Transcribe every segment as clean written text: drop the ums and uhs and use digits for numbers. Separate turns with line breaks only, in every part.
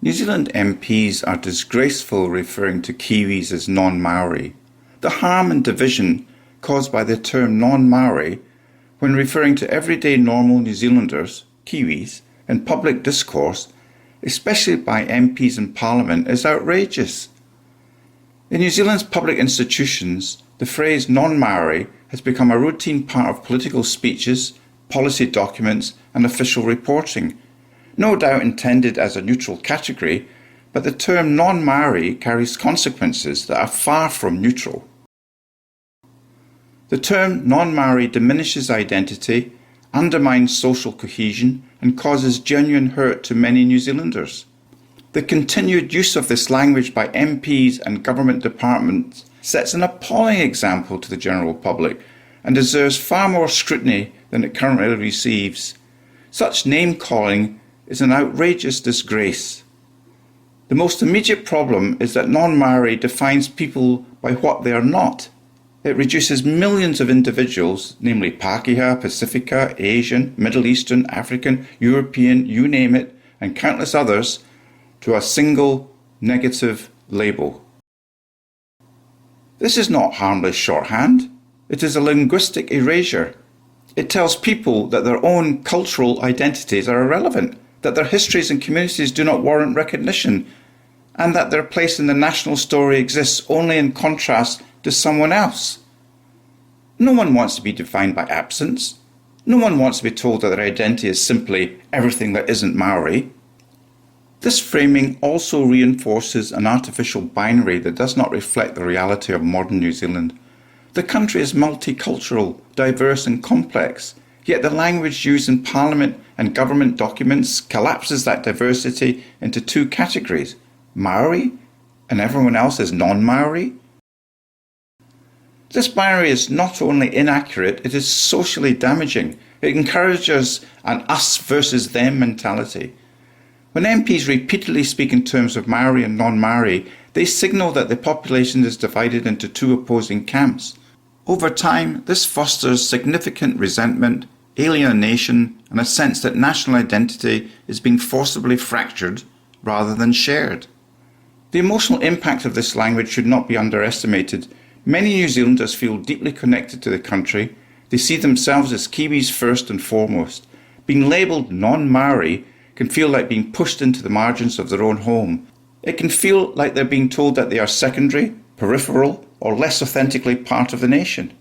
New Zealand MPs are disgraceful referring to Kiwis as non-Māori. The harm and division caused by the term non-Māori when referring to everyday normal New Zealanders, Kiwis, in public discourse, especially by MPs in Parliament, is outrageous. In New Zealand's public institutions, the phrase non-Māori has become a routine part of political speeches, policy documents and official reporting. No doubt intended as a neutral category, but the term non-Māori carries consequences that are far from neutral. The term non-Māori diminishes identity, undermines social cohesion and causes genuine hurt to many New Zealanders. The continued use of this language by MPs and government departments sets an appalling example to the general public and deserves far more scrutiny than it currently receives. Such name-calling is an outrageous disgrace. The most immediate problem is that non-Māori defines people by what they are not. It reduces millions of individuals, namely Pākehā, Pacifica, Asian, Middle Eastern, African, European, you name it, and countless others, to a single negative label. This is not harmless shorthand. It is a linguistic erasure. It tells people that their own cultural identities are irrelevant, that their histories and communities do not warrant recognition, and that their place in the national story exists only in contrast to someone else. No one wants to be defined by absence. No one wants to be told that their identity is simply everything that isn't Māori. This framing also reinforces an artificial binary that does not reflect the reality of modern New Zealand. The country is multicultural, diverse and complex, yet the language used in Parliament and government documents collapses that diversity into two categories, Māori and everyone else is non-Māori. This binary is not only inaccurate, it is socially damaging. It encourages an us versus them mentality. When MPs repeatedly speak in terms of Māori and non-Māori, they signal that the population is divided into two opposing camps. Over time, this fosters significant resentment, alienation, and a sense that national identity is being forcibly fractured rather than shared. The emotional impact of this language should not be underestimated. Many New Zealanders feel deeply connected to the country. They see themselves as Kiwis first and foremost. Being labelled non-Māori can feel like being pushed into the margins of their own home. It can feel like they're being told that they are secondary, peripheral, or less authentically part of the nation.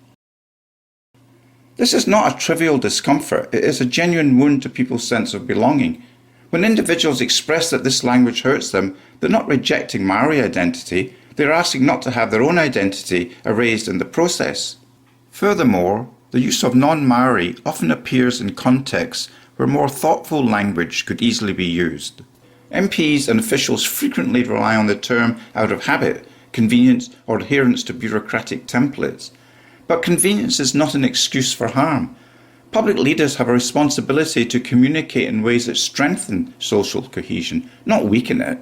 This is not a trivial discomfort, it is a genuine wound to people's sense of belonging. When individuals express that this language hurts them, they're not rejecting Māori identity, they're asking not to have their own identity erased in the process. Furthermore, the use of non-Māori often appears in contexts where more thoughtful language could easily be used. MPs and officials frequently rely on the term out of habit, convenience, or adherence to bureaucratic templates. But convenience is not an excuse for harm. Public leaders have a responsibility to communicate in ways that strengthen social cohesion, not weaken it.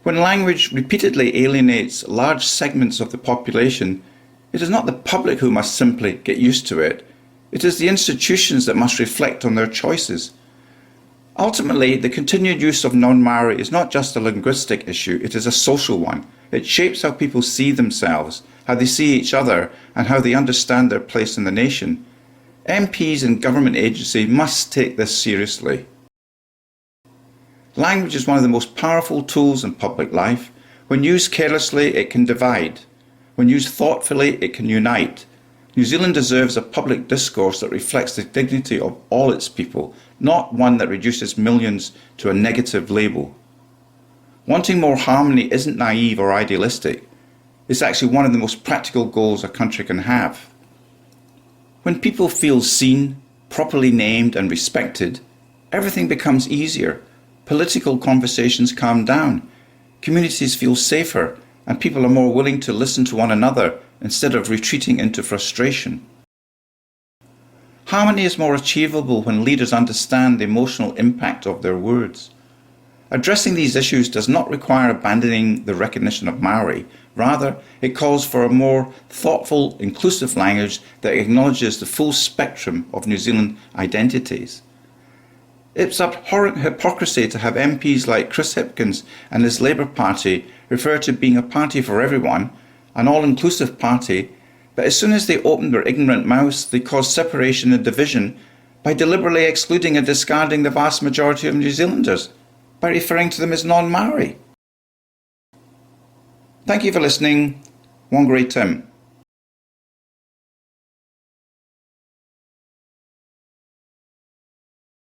When language repeatedly alienates large segments of the population, it is not the public who must simply get used to it. It is the institutions that must reflect on their choices. Ultimately, the continued use of non-Māori is not just a linguistic issue, it is a social one. It shapes how people see themselves, how they see each other, and how they understand their place in the nation. MPs and government agencies must take this seriously. Language is one of the most powerful tools in public life. When used carelessly, it can divide. When used thoughtfully, it can unite. New Zealand deserves a public discourse that reflects the dignity of all its people, not one that reduces millions to a negative label. Wanting more harmony isn't naive or idealistic. It's actually one of the most practical goals a country can have. When people feel seen, properly named and respected, everything becomes easier. Political conversations calm down. Communities feel safer, and people are more willing to listen to one another instead of retreating into frustration. Harmony is more achievable when leaders understand the emotional impact of their words. Addressing these issues does not require abandoning the recognition of Māori. Rather, it calls for a more thoughtful, inclusive language that acknowledges the full spectrum of New Zealand identities. It's abhorrent hypocrisy to have MPs like Chris Hipkins and his Labour Party refer to being a party for everyone, an all-inclusive party, but as soon as they open their ignorant mouths, they cause separation and division by deliberately excluding and discarding the vast majority of New Zealanders, by referring to them as non-Māori. Thank you for listening. WhangāreiTim.